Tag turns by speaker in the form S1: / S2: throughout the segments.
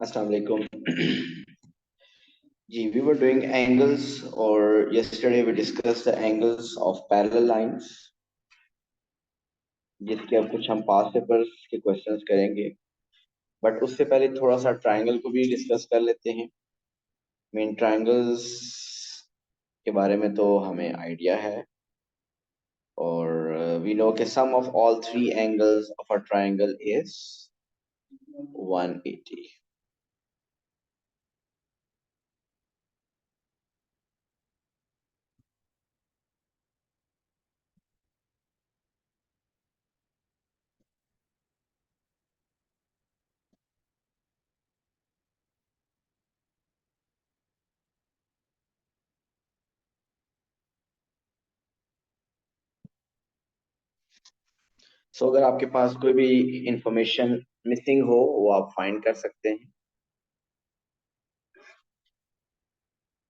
S1: Assalamu alaikum. We were doing angles, or yesterday we discussed the angles of parallel lines, जिसके अब कुछ हम पास papers के questions करेंगे. बट उससे पहले थोड़ा सा ट्रायंगल को भी डिस्कस कर लेते हैं. मेन ट्रायंगल्स के बारे में तो हमें आइडिया है, और वी नो कि sum of all three angles of a triangle is 180. So अगर आपके पास कोई भी इंफॉर्मेशन मिसिंग हो वो आप फाइंड कर सकते हैं.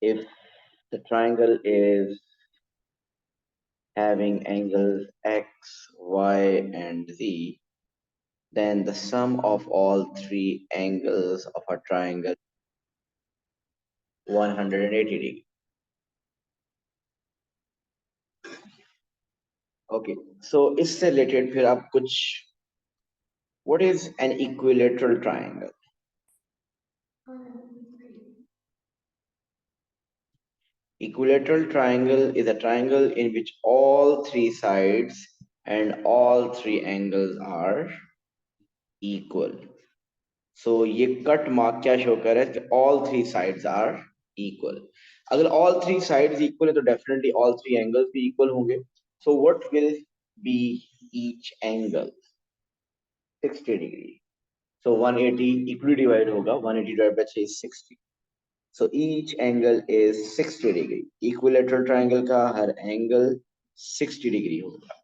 S1: If the triangle is having angles x, y, and z, then the sum of all three angles of a triangle 180 degree. Okay, so इससे related फिर आप कुछ, what is an equilateral triangle? Equilateral triangle is a triangle in which all three sides and all three angles are equal. So ये cut mark क्या show कर रहा है कि all three sides are equal. अगर all three sides equal है तो definitely all three angles भी equal होंगे. So what will be each angle? 60 degree. So 180 equally divide होगा. 180 divided by 3 is 60. So each angle is 60 degree. Equilateral triangle का हर angle 60 degree होगा.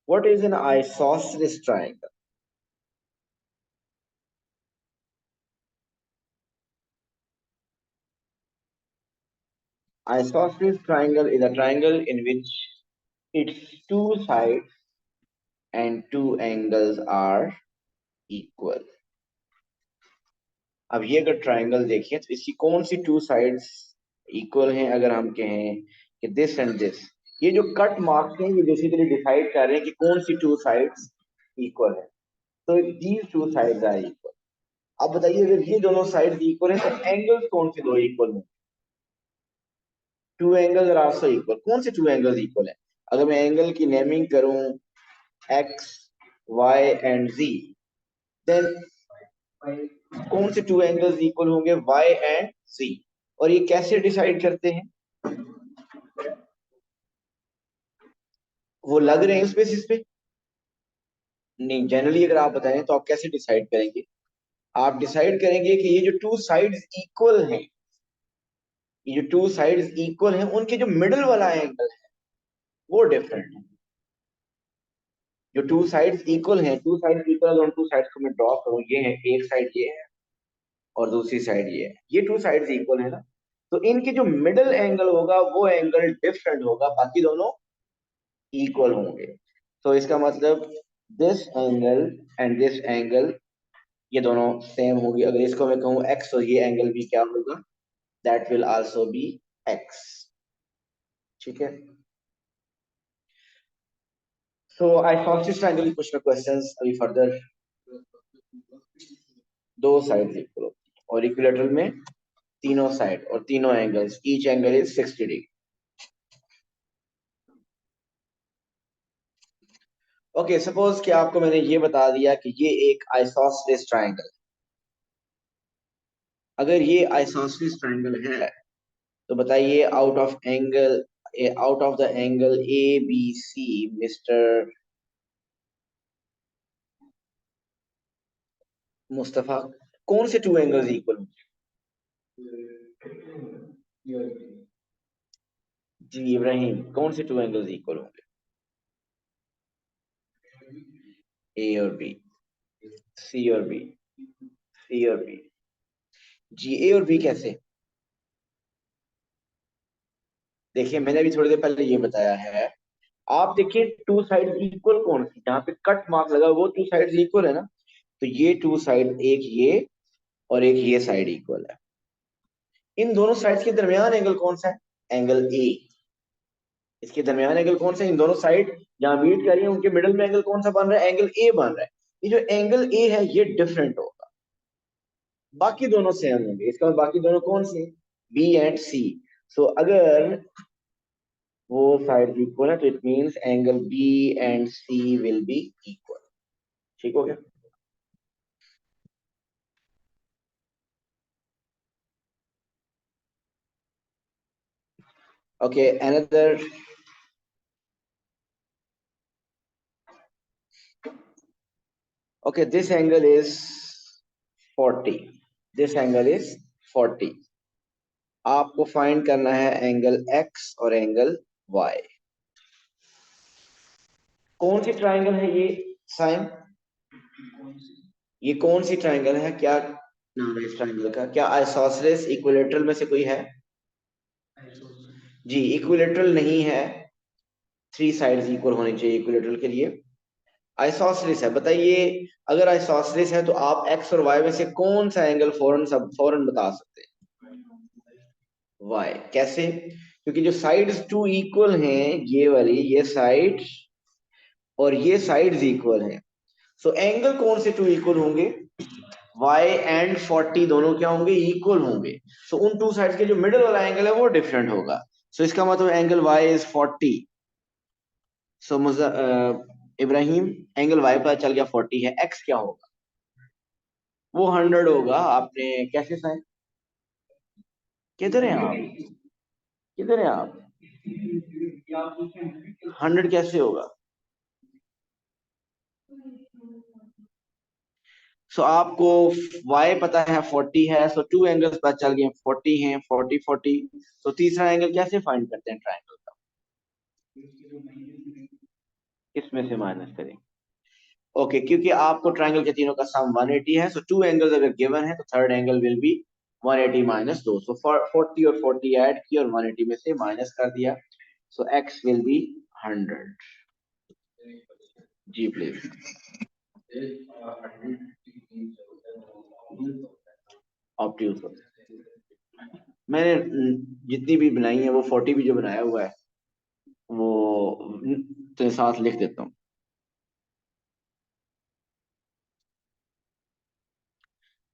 S1: What is an isosceles triangle? Isosceles triangle is a triangle in which its two sides and two angles are equal. अब ये अगर triangle देखिए तो इसकी कौन सी two sides equal हैं. अगर हम कहें कि दिस एंड दिस, ये जो कट मार्क्स हैं ये बेसिकली डिसाइड कर रहे हैं कि कौन सी टू साइड्स इक्वल है. तो these two sides are equal. अब बताइए अगर ये दोनों साइड्स इक्वल हैं तो एंगल्स कौन से दो इक्वल हैं? Two angles are also equal. कौन से टू एंगल्स इक्वल हैं? अगर मैं एंगल की नेमिंग करूं X, Y and Z, then कौन से टू एंगल्स इक्वल होंगे? Y and C. और ये कैसे डिसाइड करते हैं? वो लग रहे हैं उस बेसिस पे? नहीं, जनरली अगर आप बताएं तो आप कैसे डिसाइड करेंगे? आप डिसाइड करेंगे कि ये जो टू साइड्स इक्वल हैं, ये जो टू साइड्स इक्वल हैं उनके जो मिडल वाला एंगल है वो डिफरेंट है. जो टू साइड्स इक्वल हैं, टू साइड्स इक्वल, उन टू साइड्स को मैं ड्रॉ करूं, ये है एक साइड, ये है और दूसरी साइड ये है. ये टू साइड्स इक्वल है ना, तो इनके जो मिडल एंगल होगा वो एंगल डिफरेंट होगा, बाकी दोनों इक्वल होंगे. तो इसका मतलब this angle and this angle ये दोनों सेम होगी. अगर इसको मैं कहूँ एक्स तो ये एंगल भी क्या होगा? That will also be x. ठीक है. सो आई फर्स्ट ट्रायंगल कुछ में क्वेश्चंस अभी फर्दर. दो साइड इक्वल होती है और इक्विलेटरल में तीनों साइड और तीनों angles, each angle is 60 degree. Okay, suppose कि आपको मैंने ये बता दिया कि ये एक आइसोसेलेस ट्रायंगल. अगर ये आइसोसेलेस ट्रायंगल है तो बताइए out of the angle A B C, mister Mustafa, कौन से टू एंगल्स इक्वल होंगे? जी इब्राहिम, कौन से टू एंगल्स इक्वल होंगे? ए और बी, सी और बी, सी और बी. जी ए और बी कैसे? देखिए मैंने अभी थोड़ी देर पहले ये बताया है. आप देखिए टू साइड इक्वल कौन सी, जहाँ पे कट मार्क लगा वो टू साइड इक्वल है ना. तो ये टू साइड, एक ये और एक ये साइड इक्वल है। इन दोनों साइड्स के दरमियान एंगल कौन सा है? Angle A. इसके दरमियान एंगल कौन सा है? इन दोनों साइड जहां मीट कर रही है उनके मिडल में एंगल कौन सा बन रहा है? एंगल ए बन रहा है। ये जो एंगल ए है ये डिफरेंट होगा, बाकी दोनों सेम होंगे। इसका मतलब बाकी दोनों कौन से? बी एंड सी। सो अगर वो साइड इक्वल है तो it means angle B and C will be equal. ठीक हो गया? Okay, another. Okay, this angle is 40। This angle is 40। आपको फाइंड करना है एंगल एक्स और एंगल वाई। कौन सी ट्राइंगल है ये? साइन, ये कौन सी ट्राइंगल है? क्या नाम है इस ट्राइंगल का? क्या आइसोसेलेस इक्विलेटरल में से कोई है? जी, इक्विलेटरल नहीं है। थ्री साइड्स इक्वल होनी चाहिए इक्विलेटरल के लिए। आइसोसेलेस है। बताइए, अगर आइसोसेलेस है तो आप एक्स और वाई में से कौन सा एंगल फौरन बता सकते हैं? वाई। कैसे? क्योंकि जो साइड्स टू इक्वल हैं, ये वाली, ये साइड और ये साइड्स इक्वल हैं। सो एंगल कौन से टू इक्वल होंगे? वाई एंड 40 दोनों क्या होंगे? इक्वल होंगे। सो उन टू साइड्स के जो मिडल वाला एंगल है वो डिफरेंट होगा। सो इसका मतलब angle Y is 40। So Ibrahim, angle Y पता चल गया 40 है। एक्स क्या होगा? वो 100 होगा। आपने कैसे साइन? किधर हैं आप? किधर हैं आप? 100 कैसे होगा? सो आपको y पता है 40 है, सो टू एंगल्स पता चल गए, 40 हैं, 40 40। तो तीसरा एंगल कैसे फाइंड करते हैं ट्राइंगल का? किसमें से माइनस करें? ओके, क्योंकि आपको ट्राइंगल के तीनों का सम 180 है, सो टू एंगल्स अगर गिवन है तो third angle will be 180 minus 2। सो 40 और 40 ऐड किया और 180 में से माइनस कर दिया। So x will be 100। Ji please. ऑप्टिव। मैंने जितनी भी बनाई है वो 40 भी जो बनाया हुआ है वो तो साथ लिख देता हूँ।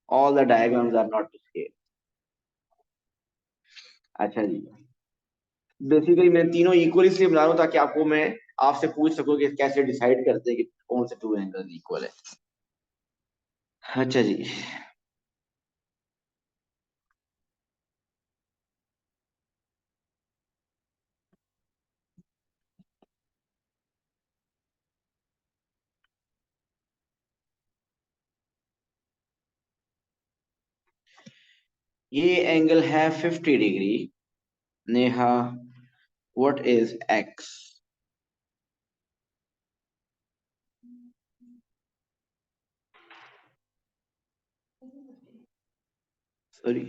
S1: All the diagrams are not to scale. अच्छा जी। बेसिकली मैं तीनों इक्वल इसलिए बना रहा हूँ ताकि आपको मैं आपसे पूछ सकूं कि कैसे डिसाइड करते हैं कि कौन से टू एंगल्स इक्वल है। अच्छा जी। ये एंगल है 50 degree. Neha, what is x? Sorry,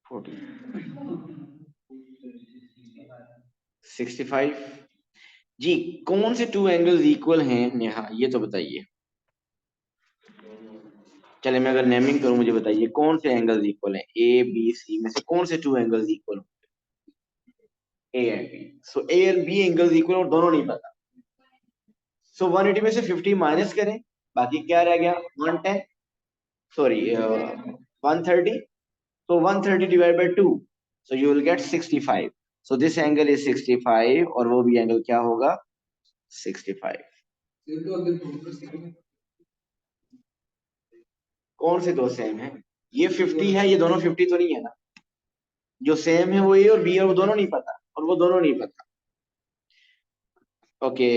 S1: 40, 65। जी, कौन से टू एंगल्स इक्वल हैं नेहा, ये तो बताइए। चले, मैं अगर नेमिंग करूं, मुझे बताइए कौन से एंगल्स इक्वल हैं? ए बी सी में से कौन से two angles equal? A and B. So A and B angles equal और दोनों नहीं पता। सो 180 में से 50 माइनस करें, बाकी क्या रह गया? 110, sorry 130। So 130 divided by 2, so you will get 65. So this angle is 65 और वो भी एंगल क्या होगा? 65। कौन से दो सेम है? ये 50 है, ये दोनों 50 तो नहीं है ना। जो सेम है वो ए और बी है, वो दोनों नहीं पता, और वो दोनों नहीं पता। ओके।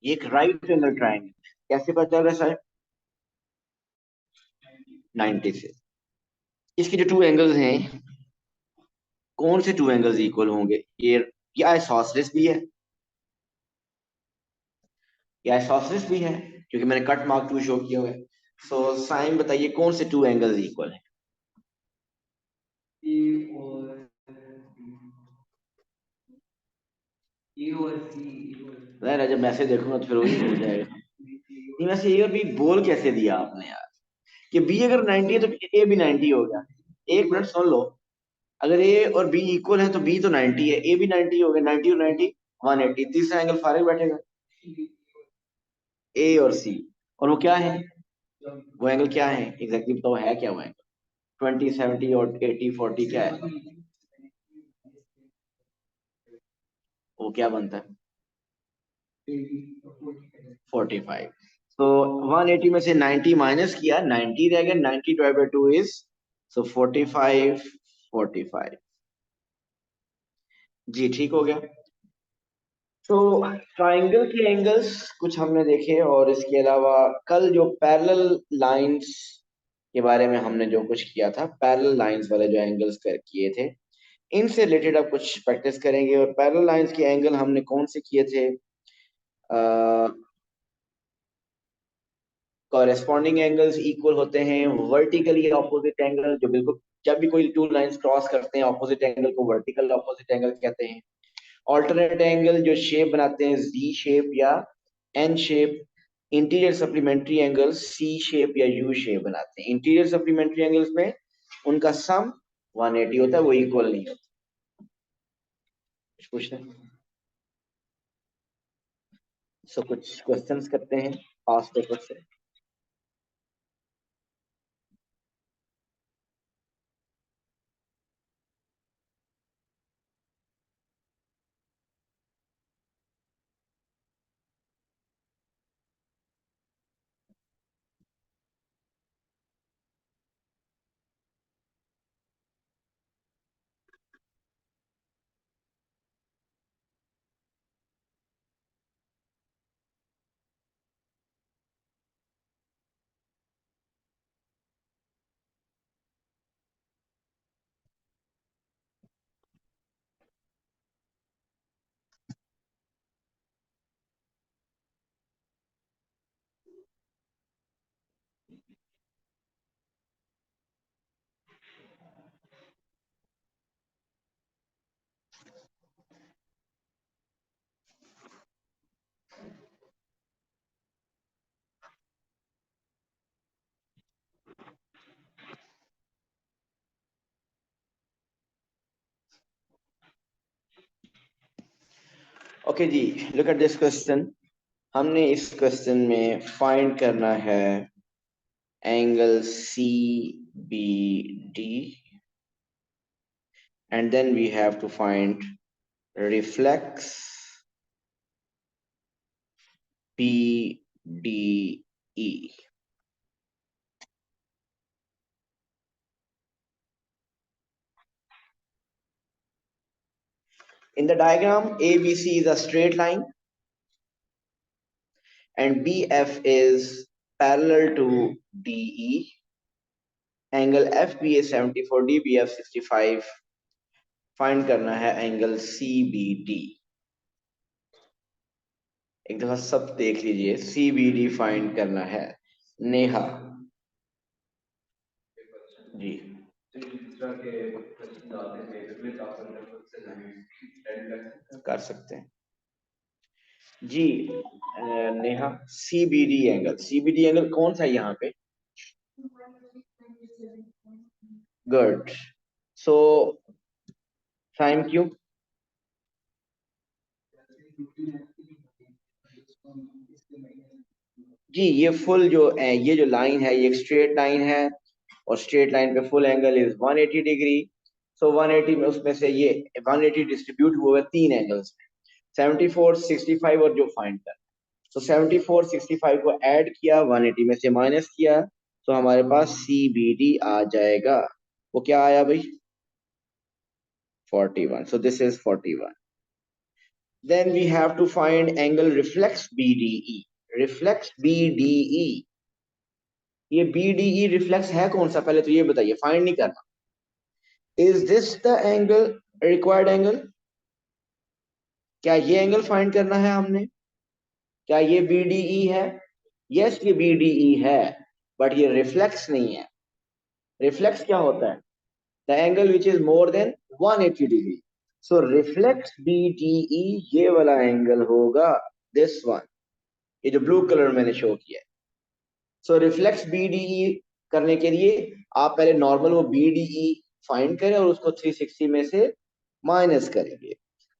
S1: ये एक राइट एंगल ट्राइंगल कैसे पता चल रहा है साहब? 90 से। इसके जो टू एंगल्स हैं, कौन से टू एंगल्स इक्वल होंगे? ये आइसोसेलेस भी है, ये आइसोसेलेस भी है। क्योंकि मैंने कट मार्क टू शो किया हुआ है। सो साइन बताइए कौन से टू एंगल्स इक्वल है। जब मैसेज देखूंगा तो फिर वही हो जाएगा। नहीं वैसे ए और बी बोल कैसे दिया आपने यार, कि बी अगर 90 है तो ए भी 90 हो गया। एक मिनट सुन लो, अगर ए और बी इक्वल है तो बी तो 90 है, ए भी 90 हो गया, 90 और 90 180, तीसरा एंगल फारिग बैठेगा ए और सी। और वो क्या है, वो एंगल क्या है एग्जैक्टली बताओ, है क्या वो एंगल? 20 70 और 80 40 क्या है? वो क्या बनता है? 45। तो 180 में से 90 माइनस किया, 90 रह गया, 90 डिवाइड बाय 2 इज, सो 45 45। जी ठीक हो गया। तो ट्राइंगल के एंगल्स कुछ हमने देखे, और इसके अलावा कल जो पैरेलल लाइंस के बारे में हमने जो कुछ किया था, पैरेलल लाइंस वाले जो एंगल्स किए थे, इनसे रिलेटेड अब कुछ प्रैक्टिस करेंगे। और पैरेलल लाइंस के एंगल हमने कौन से किए थे? कॉरेस्पॉन्डिंग एंगल्स इक्वल होते हैं वर्टिकली ऑपोजिट एंगल, जो बिल्कुल जब भी कोई टू लाइंस क्रॉस करते हैं ऑपोजिट एंगल को वर्टिकल ऑपोजिट एंगल कहते हैं। ऑल्टरनेट एंगल जो शेप बनाते हैं जी शेप या N shape. Interior supplementary angles C shape या यू शेप बनाते हैं। इंटीरियर सप्लीमेंट्री एंगल्स में उनका सम 180 होता है, वो इक्वल नहीं होता। कुछ पूछना है? सो कुछ क्वेश्चंस करते हैं पास्ट पेपर से। ओके जी, लुक एट दिस क्वेश्चन। हमने इस क्वेश्चन में फाइंड करना है angle C B D, and then we have to find reflex PDE. In the diagram, ABC is a straight line and BF is parallel to DE. Angle FB is 74, DBF 65. Find करना है angle CBD। एक दफा सब देख लीजिए, CBD find करना है। नेहा जी कर सकते हैं जी। नेहा सीबीडी एंगल कौन सा है यहाँ पे? गुड। सो साइन क्यू, जी ये फुल जो ये जो लाइन है ये एक स्ट्रेट लाइन है, और स्ट्रेट लाइन पे फुल एंगल इज 180 डिग्री। सो 180 में उसमें से ये 180 डिस्ट्रीब्यूट हुए हुए तीन एंगल्स में, 74 65 और जो फाइंड कर। तो 74 65 को ऐड किया, 180 में से माइनस किया, तो हमारे पास सी बी डी आ जाएगा। वो क्या आया भाई? 41। So this is 41। Then we have to find angle reflex BDE. Reflex BDE, ये BDE रिफ्लेक्स है कौन सा, पहले तो ये बताइए, फाइंड नहीं करना। Is this the angle required angle? क्या ये एंगल फाइंड करना है हमने? क्या ये BDE है? यस ये BDE है, बट ये रिफ्लेक्स नहीं है। रिफ्लेक्स क्या होता है? The angle which is more than 180 degree. So reflex BDE ये वाला एंगल होगा, दिस वन, ये जो ब्लू कलर मैंने शो किया है। सो रिफ्लेक्स BDE करने के लिए आप पहले नॉर्मल वो BDE फाइंड करें और उसको 360 में से माइनस करेंगे।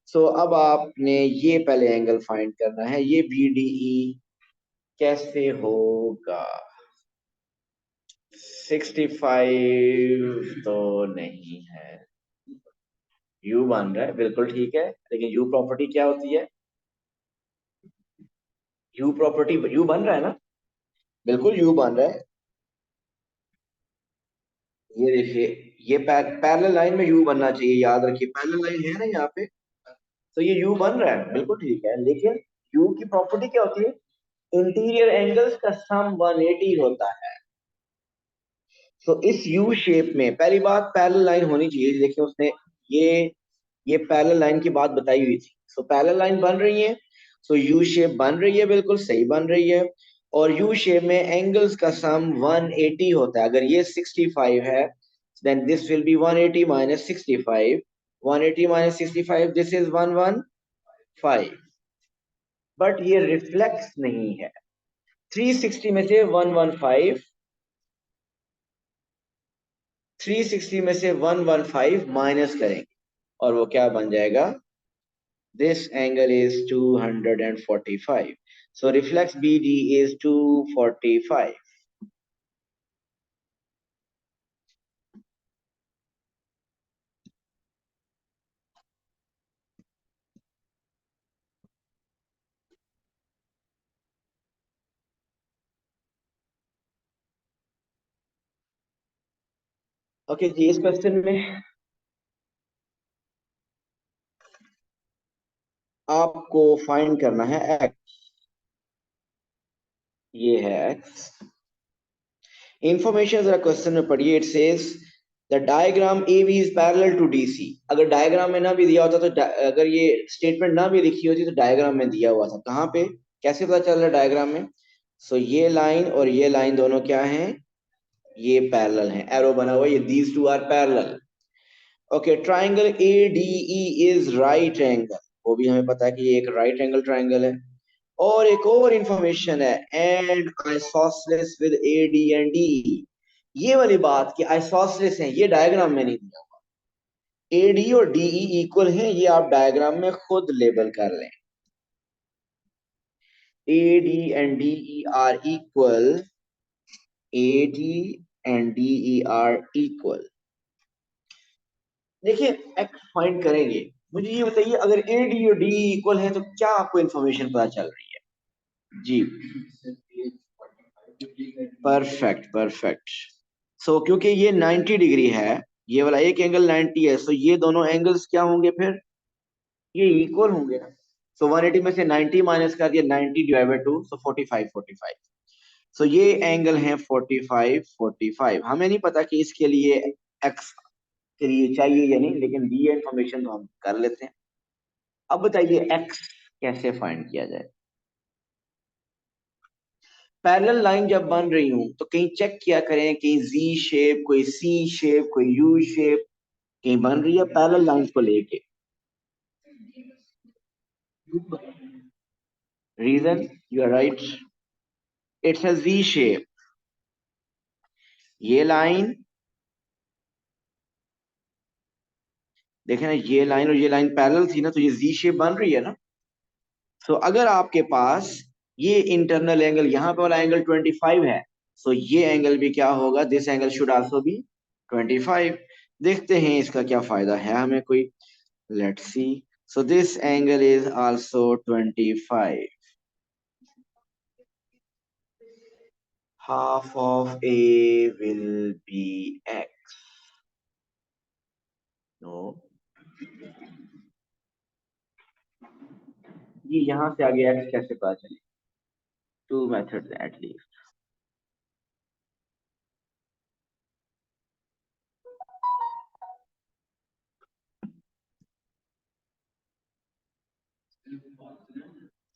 S1: सो अब आपने ये पहले एंगल फाइंड करना है, ये BDE कैसे होगा? 65 तो नहीं है। यू बन रहा है, बिल्कुल ठीक है, लेकिन यू प्रॉपर्टी क्या होती है? यू प्रॉपर्टी, यू बन रहा है ना? बिल्कुल यू बन रहा है। ये देखिए, ये पैरेलल लाइन में यू बनना चाहिए, याद रखिए पैरेलल लाइन है ना यहाँ पे। तो ये यू बन रहा है, बिल्कुल ठीक है, लेकिन यू की प्रॉपर्टी क्या होती है? इंटीरियर एंगल्स का सम 180 होता है। तो इस यू शेप में पहली बात पैरेलल लाइन होनी चाहिए। देखिए उसने ये ये पैरेलल लाइन की बात बताई हुई थी। सो पैरेलल लाइन बन रही है, सो यू शेप बन रही है, बिल्कुल सही बन रही है। और यू शेप में एंगल्स का सम 180 होता है। अगर ये 65 है, then this will be 180 minus 65। 180 minus 65, this is 115। But ये रिफ्लेक्स नहीं है। 360 में से 115, 360 में से 115 माइनस करेंगे और वो क्या बन जाएगा? This angle is 245. So reflex BD is 245. Okay जी, इस क्वेश्चन में आपको फाइंड करना है x। ये है x। इंफॉर्मेशन जरा क्वेश्चन में पढ़िए। It says the diagram A B is parallel to DC। अगर डायग्राम में ना भी दिया होता तो अगर ये स्टेटमेंट ना भी लिखी होती तो डायग्राम में दिया हुआ था। कहाँ पे, कैसे पता चल रहा है डायग्राम में? सो ये लाइन और ये लाइन दोनों क्या हैं? ये पैरेलल हैं, एरो बना हुआ है, ये these two are parallel. Okay, triangle ADE is right angle, वो भी हमें पता है कि ये एक राइट एंगल ट्राइंगल है। और एक और इंफॉर्मेशन है, and isosceles with AD and DE। ये वाली बात कि आइसोसेलेस है, ये डायग्राम में नहीं दिया हुआ। AD और DE इक्वल हैं, ये आप डायग्राम में खुद लेबल कर लें। AD and DE are equal. AD and DE are equal। देखिए एक्स फाइंड करेंगे। मुझे ये बताइए, अगर AD और DE इक्वल है तो क्या आपको इंफॉर्मेशन पता चल रही है जी? Perfect perfect. सो क्योंकि ये 90 डिग्री है, ये वाला एक एंगल 90 है, सो ये दोनों एंगल्स क्या होंगे फिर? ये इक्वल होंगे ना। सो 180 में से 90 माइनस कर दिया, 90 डिवाइड बाय 2, सो 45 45। सो ये एंगल है 45 45। हमें नहीं पता कि इसके लिए एक्स के लिए चाहिए या नहीं, लेकिन दी इंफॉर्मेशन तो हम कर लेते हैं। अब बताइए एक्स कैसे फाइंड किया जाए? पैरेलल लाइन जब बन रही हूं तो कहीं चेक किया करें, कहीं जी शेप, कोई सी शेप, कोई यू शेप कहीं बन रही है पैरेलल लाइन को लेके। Reason, you are right, it's a G shape. ये लाइन, देखे ना, ये लाइन और ये लाइन पैरेलल थी ना, तो ये जी शेप बन रही है ना। सो अगर आपके पास ये इंटरनल एंगल, यहाँ पे वाला एंगल 25 है, सो ये एंगल भी क्या होगा? This angle should also be 25। देखते हैं इसका क्या फायदा है हमें कोई। Let's see. So this angle is also 25। Half of A will be x। No, ये यहाँ से आगे x कैसे पता चले? Two methods at least.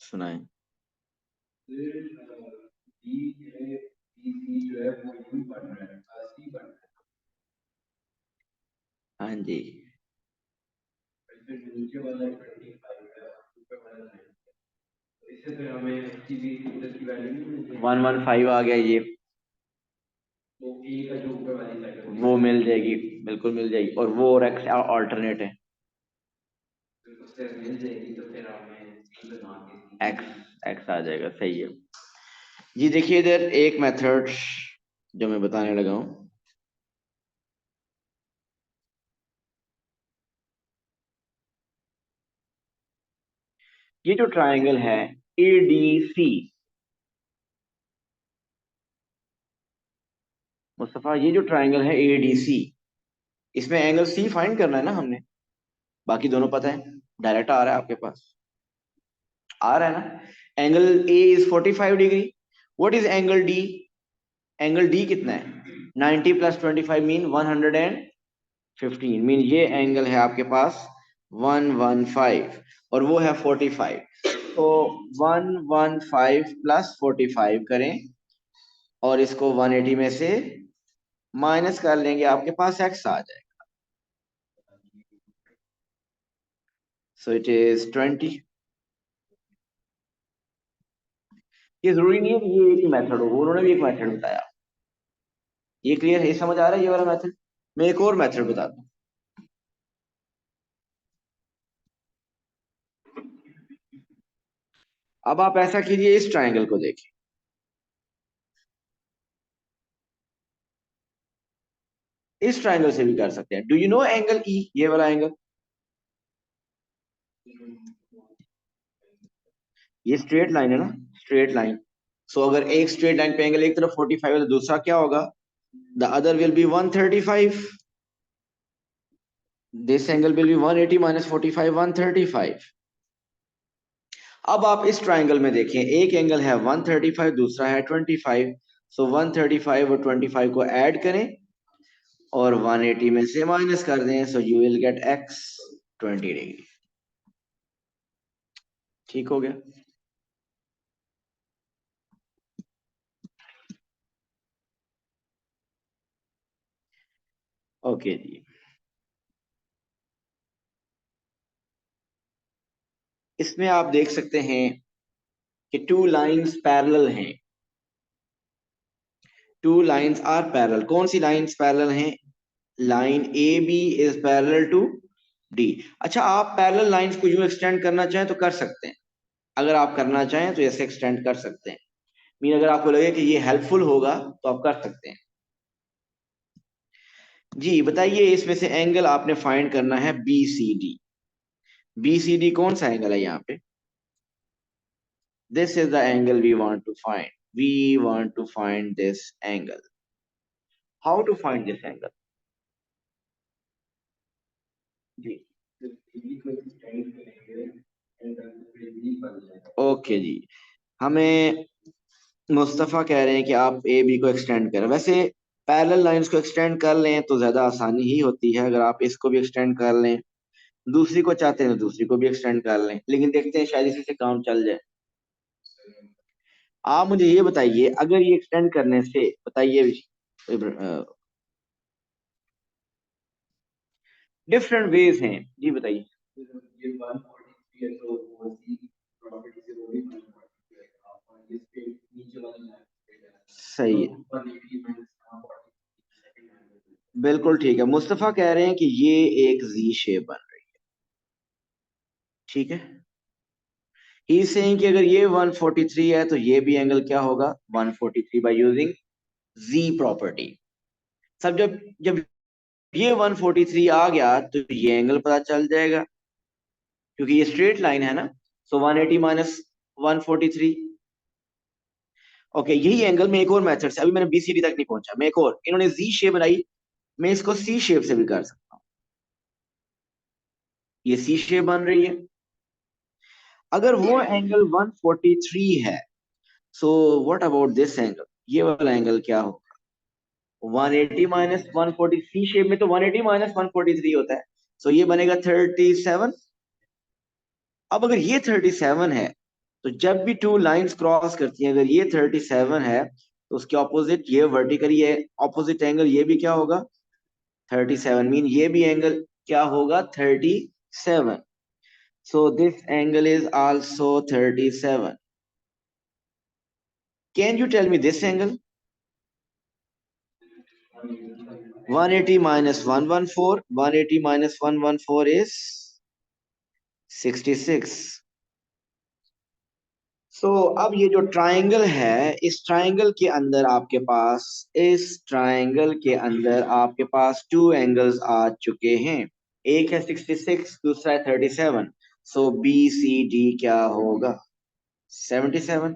S1: सुनाए। हाँ जी, 115 आ गया ये, वो मिल जाएगी, बिल्कुल मिल जाएगी, और वो और एक्स ऑल्टरनेट है, एक्स एक्स आ जाएगा, सही है जी। देखिए इधर एक मेथड जो मैं बताने लगा हूं, ये जो ट्रायंगल है एडीसी, मुस्तफा ये जो ट्रायंगल है एडीसी, इसमें एंगल सी फाइंड करना है ना हमने, बाकी दोनों पता है, डायरेक्ट आ रहा है आपके पास, आ रहा है ना। Angle A is 45 degree, what is angle D, angle D कितना है, 90 प्लस 25 मीन 115, मीन ये एंगल है आपके पास 115, और वो है 45, तो 115 प्लस 45 करें, और इसको 180 में से माइनस कर लेंगे, आपके पास एक्स आ जाएगा, सो इट इज 20। ये जरूरी नहीं है कि ये एक ही मेथड हो, उन्होंने भी एक मेथड बताया, ये क्लियर है, समझ आ रहा है ये वाला मेथड। मैं एक और मेथड बताता हूँ। अब आप ऐसा कीजिए, इस ट्रायंगल को देखिए, इस ट्रायंगल से भी कर सकते हैं। Do you know angle E, ये वाला एंगल, ये स्ट्रेट लाइन है ना, स्ट्रेट लाइन, सो अगर एक स्ट्रेट लाइन पे एंगल एक तरफ 45 है तो दूसरा क्या होगा, the other will be 135, this angle will be 180 minus 45, 135। अब आप इस ट्रायंगल में देखें, एक एंगल है 135, दूसरा है 25, सो 135 और 25 को ऐड करें और 180 में से माइनस कर दें, so you will get x 20 degree. ठीक हो गया। ओके जी, इसमें आप देख सकते हैं कि टू लाइंस पैरेलल हैं, टू लाइंस आर पैरेलल, कौन सी लाइंस पैरेलल हैं, line A B is parallel to D. अच्छा, आप पैरेलल लाइंस को यूं एक्सटेंड करना चाहें तो कर सकते हैं, अगर आप करना चाहें तो ऐसे एक्सटेंड कर सकते हैं, मीन अगर आपको लगे कि ये हेल्पफुल होगा तो आप कर सकते हैं। जी बताइए, इसमें से एंगल आपने फाइंड करना है B C D, B C D कौन सा एंगल है यहाँ पे, this is the angle we want to find, we want to find this angle, how to find this angle ji. Okay ji, हमें मुस्तफा कह रहे हैं कि आप ए बी को एक्सटेंड करें, वैसे पैरेलल लाइंस को एक्सटेंड कर लें तो ज्यादा आसानी ही होती है, अगर आप इसको भी एक्सटेंड कर लें, दूसरी को चाहते हैं तो दूसरी को भी एक्सटेंड कर लें, लेकिन देखते हैं शायद इसी से काम चल जाए। आप मुझे ये बताइए, अगर ये एक्सटेंड करने से, बताइए, डिफरेंट वेज हैं जी, बताइए। सही है, बिल्कुल ठीक है, मुस्तफा कह रहे हैं कि ये एक जी शेप बन रही है, ठीक है, ही सेइंग कि अगर ये 143 है तो ये भी एंगल क्या होगा, 143 बाय यूजिंग जी प्रॉपर्टी। सब जब जब ये 143 आ गया तो ये एंगल पता चल जाएगा, क्योंकि ये स्ट्रेट लाइन है ना, सो 180 माइनस 143। ओके, यही एंगल में एक और मेथड से, अभी मैंने बीसीडी तक नहीं पहुंचा, मैं एक और, इन्होंने जी शेप बनाई, मैं इसको सी शेप से भी कर सकता हूँ, ये सी शेप बन रही है। अगर वो एंगल 143 है, so what about this angle, ये वाला एंगल क्या हो, 180 माइनस 140, सी शेप में तो 180 माइनस 143 होता है, सो ये बनेगा 37। अब अगर ये 37 है तो जब भी टू लाइंस क्रॉस करती हैं, अगर ये 37 है तो उसके ऑपोजिट ये वर्टिकली है, ऑपोजिट एंगल ये भी क्या होगा 37, मीन ये भी एंगल क्या होगा 37. So this angle is also 37. Can you tell me this angle? 180 minus 114, 180 minus 114 is 66. So अब ये जो ट्राइंगल है, इस ट्राइंगल के अंदर आपके पास, इस ट्राइंगल के अंदर आपके पास टू एंगल्स आ चुके हैं। एक है 66, दूसरा है 37. सो बी सी डी क्या होगा 77.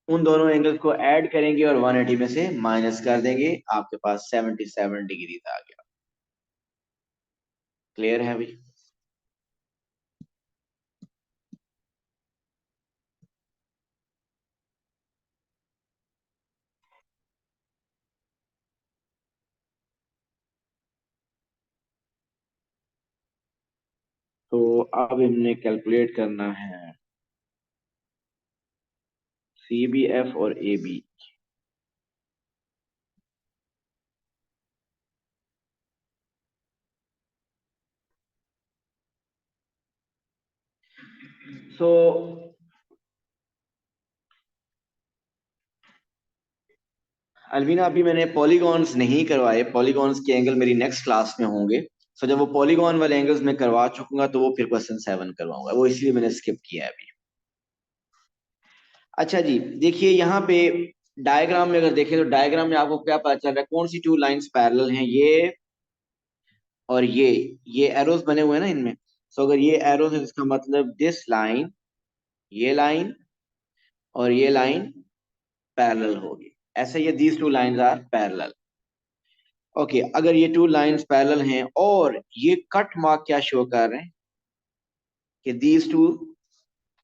S1: उन दोनों एंगल्स को ऐड करेंगे और 180 में से माइनस कर देंगे, आपके पास 77 डिग्री आ गया। क्लियर है भाई? तो अब हमने कैलकुलेट करना है सी बी एफ और ए बी। सो अलवीना, अभी मैंने पॉलीगॉन्स नहीं करवाए, पॉलीगॉन्स के एंगल मेरी नेक्स्ट क्लास में होंगे। सो जब वो पॉलीगॉन वाले एंगल्स में करवा चुकूंगा तो वो फिर क्वेश्चन 7 करवाऊंगा, वो इसलिए मैंने स्किप किया है अभी। अच्छा जी, देखिए यहाँ पे डायग्राम में अगर देखें तो डायग्राम में आपको क्या पता चल रहा है, कौन सी टू लाइंस पैरेलल हैं, ये और ये एरोस बने हुए हैं ना इनमें। सो अगर ये एरोस है इसका मतलब दिस लाइन, ये लाइन और ये लाइन पैरेलल होगी, ऐसे ये these two lines are parallel. Okay, अगर ये टू लाइंस पैरेलल हैं और ये कट मार्क क्या शो कर रहे हैं कि these two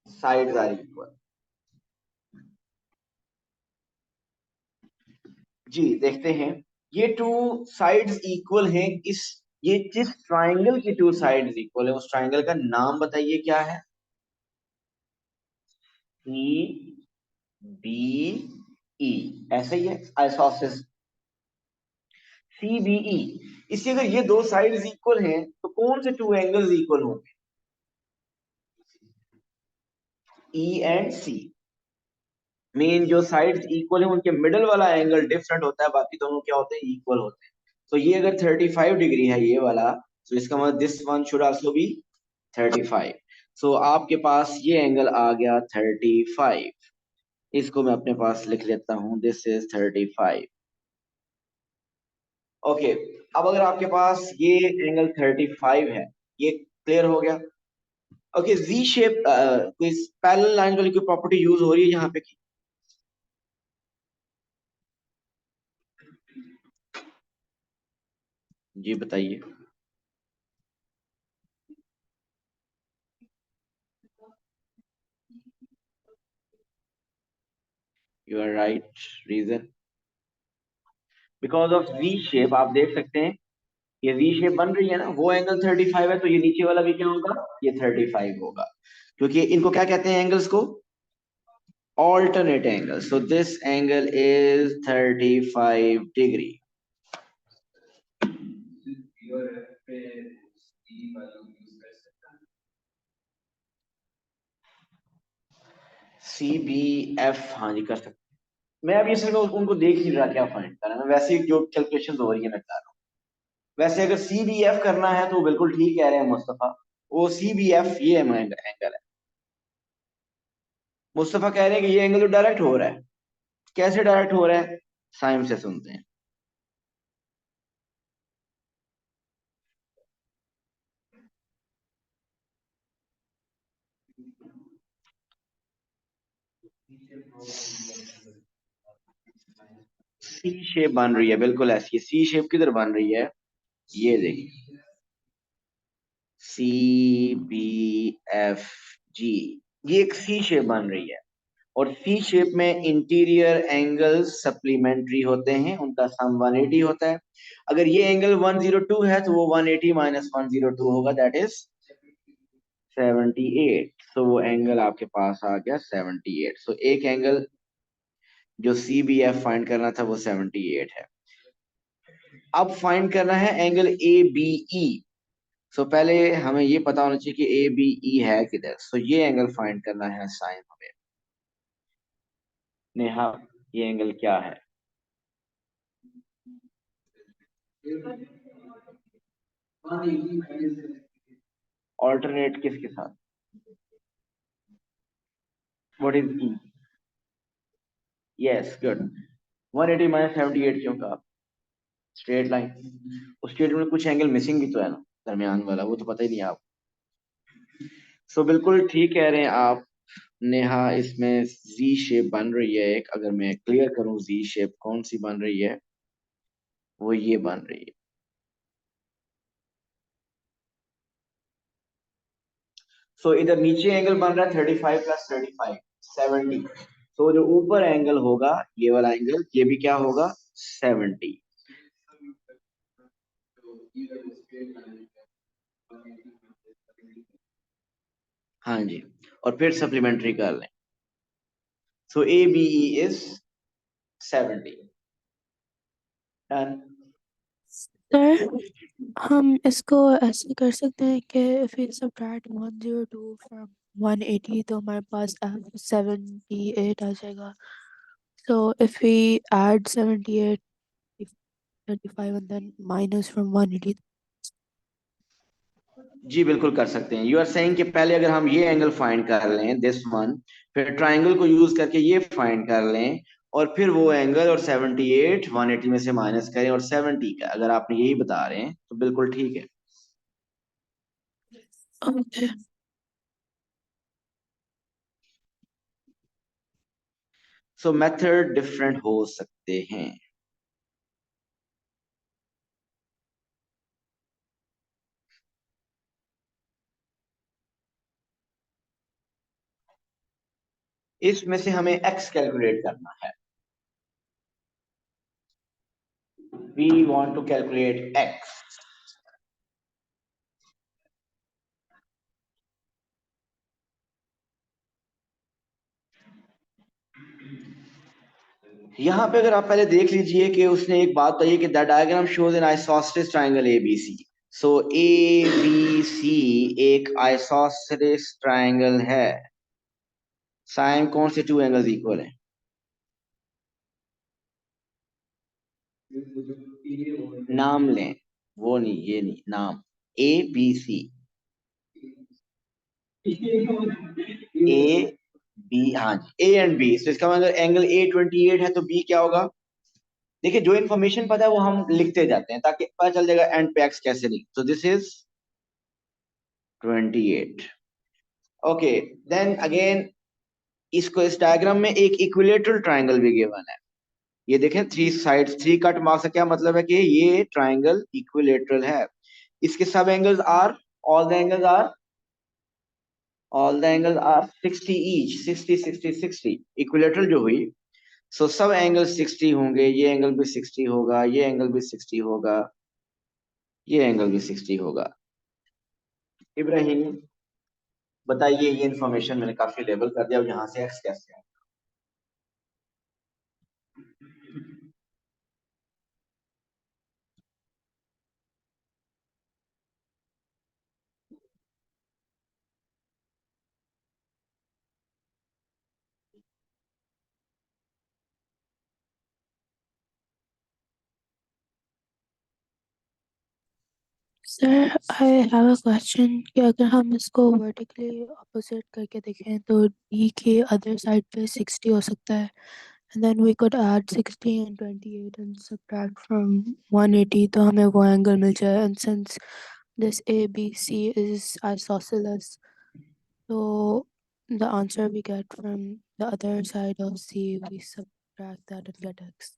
S1: sides are equal. Ji देखते हैं, ये टू साइड्स इक्वल हैं, इस ये जिस ट्राइंगल की टू साइड्स इक्वल है उस ट्राइंगल का नाम बताइए क्या है? सी बी ई, ऐसे ही है आइसोसेलेस सी बी ई। इसलिए अगर ये दो साइड्स इक्वल हैं तो कौन से टू एंगल्स इक्वल होंगे? E and C. मेन जो साइड्स इक्वल है उनके मिडल वाला एंगल डिफरेंट होता है, बाकी दोनों क्या होते हैं इक्वल होते हैं। तो ये अगर 35 डिग्री है ये वाला, तो इसका मतलब this one should also B 35। सो आपके पास ये एंगल आ गया 35। इसको मैं अपने पास लिख लेता हूं, दिस इज 35। ओके, अब अगर आपके पास ये एंगल 35 है, ये क्लियर हो गया। ओके, जी शेप कोई पैरेलल लाइन वाली कोई प्रॉपर्टी यूज हो रही है यहाँ पे की? जी बताइए। You are right. Reason because of V shape, आप देख सकते हैं ये वी शेप बन रही है ना, वो एंगल 35 है तो ये नीचे वाला भी क्या होगा, ये 35 होगा, क्योंकि इनको क्या कहते हैं एंगल्स को? Alternate angle. So this angle is 35 degree. C B F, हाँ जी कर सकते। मैं अभी सिर्फ उनको देख ही रहा क्या फाइंड करना है, वैसे ही जो कैलकुलेशन हो रही है मैं कर रहा हूँ। वैसे अगर सी बी एफ करना है तो बिल्कुल ठीक कह रहे हैं मुस्तफा, वो सी बी एफ ये एंगल है। मुस्तफा कह रहे हैं कि ये एंगल तो डायरेक्ट हो रहा है। कैसे डायरेक्ट हो रहा है, साइम से सुनते हैं। सी शेप बन रही है, बिल्कुल ऐसी सी शेप किधर बन रही है, ये देखिए सी बी एफ जी, ये एक सी शेप बन रही है। और सी शेप में इंटीरियर एंगल्स सप्लीमेंट्री होते हैं, उनका सम 180 होता है। अगर ये एंगल 102 है तो वो 180 माइनस 102 होगा, दैट इज 78। तो वो एंगल आपके पास आ गया 78। सो एक एंगल जो सी बी एफ फाइंड करना था वो 78 है। अब फाइंड करना है एंगल ए बी ई। सो पहले हमें ये पता होना चाहिए कि ए बी ई है किधर। सो ये एंगल फाइंड करना है साइन हमें। नेहा, ये एंगल क्या है? ऑल्टरनेट किसके साथ? What is E? Yes, good. 180 minus 78 क्यों कहा? Straight line. उस स्ट्रेट में कुछ एंगल मिसिंग भी तो है ना, दरमियान वाला, वो तो पता ही नहीं आप। सो बिल्कुल ठीक कह रहे हैं आप नेहा। इसमें जी शेप बन रही है एक। अगर मैं क्लियर करूं जी शेप कौन सी बन रही है, वो ये बन रही है। सो इधर नीचे एंगल बन रहा है 35 प्लस 35, 70। तो जो ऊपर एंगल होगा ये वाला एंगल, ये भी क्या होगा? 70। हाँ जी। और फिर सप्लीमेंट्री कर लें। So A B E is 70। Done.
S2: Sir, हम इसको ऐसे कर सकते हैं कि इफ वी सबट्रैक्ट 102 फ्रॉम 180 तो हमारे पास 78 आ जाएगा। So if we add 78 25 and then minus from 180।
S1: जी बिल्कुल कर सकते हैं। यू आर सेइंग कि पहले अगर हम ये एंगल फाइंड कर लें, दिस वन, फिर ट्राइंगल को यूज करके ये फाइंड कर लें, और फिर वो एंगल और 78 180 में से माइनस करें और 70 का, अगर आप यही बता रहे हैं तो बिल्कुल ठीक है।
S2: ओके
S1: सो मेथड डिफरेंट हो सकते हैं। इसमें से हमें एक्स कैलकुलेट करना है। We want to calculate X. यहाँ पे अगर आप पहले देख लीजिए कि उसने एक बात बताई कि the diagram shows an isosceles triangle ABC. So A B C एक आइसोसेलेस ट्रायंगल है। साइन कौन से टू एंगल्स इक्वल हैं? नाम लें। वो नहीं, ये नहीं, नाम। ए बी सी। ए बी, हाँ जी, ए एंड बी। तो इसका मतलब एंगल A28 है तो बी क्या होगा? देखिए, जो इन्फॉर्मेशन पता है वो हम लिखते जाते हैं ताकि पता चल जाएगा एंड पे एक्स कैसे लिख। तो this is 28। Okay, then again इसको इस डायग्राम में एक इक्विलेटरल ट्रायंगल भी गिवन है। ये देखें, three sides, three cut marks का क्या मतलब है कि ये ट्रायंगल इक्विलेटरल है। इसके सब angles are, all the angles are, all the angles are 60 each, 60 60 60 equilateral जो हुई। सो सब एंगल 60 होंगे। ये एंगल भी 60 होगा, ये एंगल भी 60 होगा, ये एंगल भी 60 होगा। इब्राहिम, बताइए, ये इन्फॉर्मेशन मैंने काफी लेवल कर दिया, अब यहाँ से एक्स कैसे है?
S2: Sir, I have a question कि अगर हम इसको वर्टिकली ऑपोजिट करके देखें तो डी के अदर साइड पे 60 हो सकता है, and then we could add 60 and 28 and subtract from 180 तो हमें वो एंगल मिल जाए। and since this ABC is isosceles, so the answer we get from the other side of C, we subtract that and get x.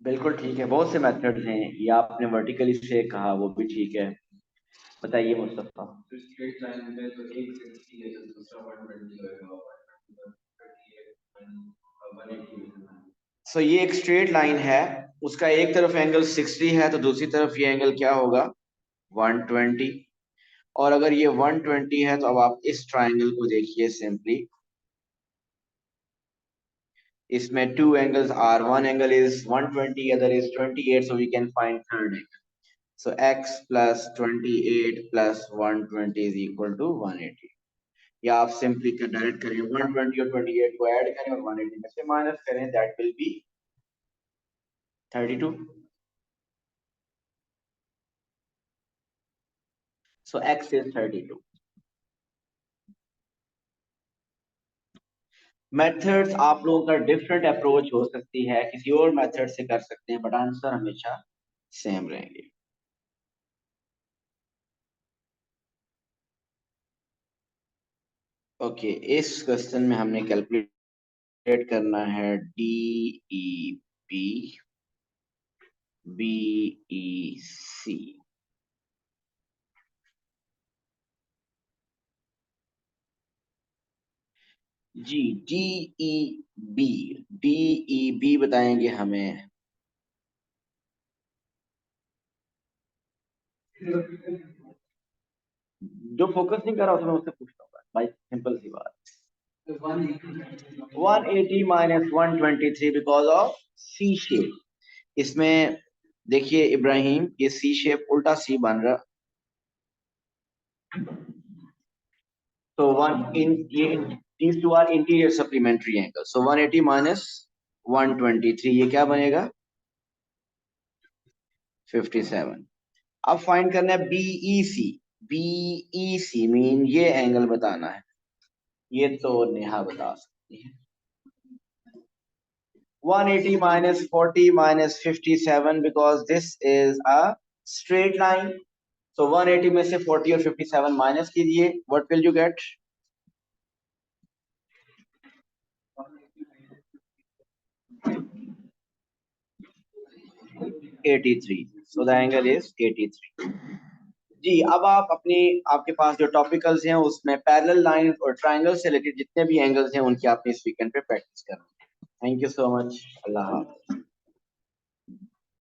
S1: बिल्कुल ठीक है, बहुत से methods हैं। ये आपने वर्टिकली से कहा, वो भी ठीक है। बताइए मुस्तफा। सो ये एक स्ट्रेट लाइन है, उसका एक तरफ एंगल 60 है तो दूसरी तरफ ये एंगल क्या होगा? 120। और अगर ये 120 है तो अब आप इस ट्राइंगल को देखिए सिंपली, इसमें two angles are, one angle is 120, other is 28, so we can find third angle. So x plus 28 plus 120 is equal to 180. या आप सिंपली डायरेक्ट करें 120 और 28 को ऐड करें और 180 में से माइनस करें, that will be 32. So x is 32. Methods आप लोगों का डिफरेंट अप्रोच हो सकती है, किसी और मेथड से कर सकते हैं, बट आंसर हमेशा सेम रहेंगे. ओके, इस क्वेश्चन में हमने कैलकुलेट करना है D E P B E C. Ji, D E B बताएंगे हमें. जो फोकस नहीं कर रहा उसमें उससे पूछता हूँ भाई, सिंपल सी बात. 180 minus 123 because of C shape. इसमें देखिए इब्राहिम, ये सी शेप उल्टा सी बन रहा, तो वन इन ये these two are interior supplementary angles. So 180 minus 123 ये क्या बनेगा 57. अब फाइंड करना है बीईसी. बीईसी मीन ये एंगल बताना है, ये तो नेहा बता सकती है. 180 minus 40 minus 57 because this is a straight line. So 180 में से 40 और 57 माइनस कीजिए, what will you get? 83. So the angle is 83. जी, अब आप अपनी आपके पास जो टॉपिकल्स हैं उसमें पैरेलल लाइन और ट्रायंगल से रिलेटेड जितने भी एंगल्स हैं उनकी आपने इस वीकेंड पे प्रैक्टिस करनी है. Thank you so much. Allah हाफ़िज़.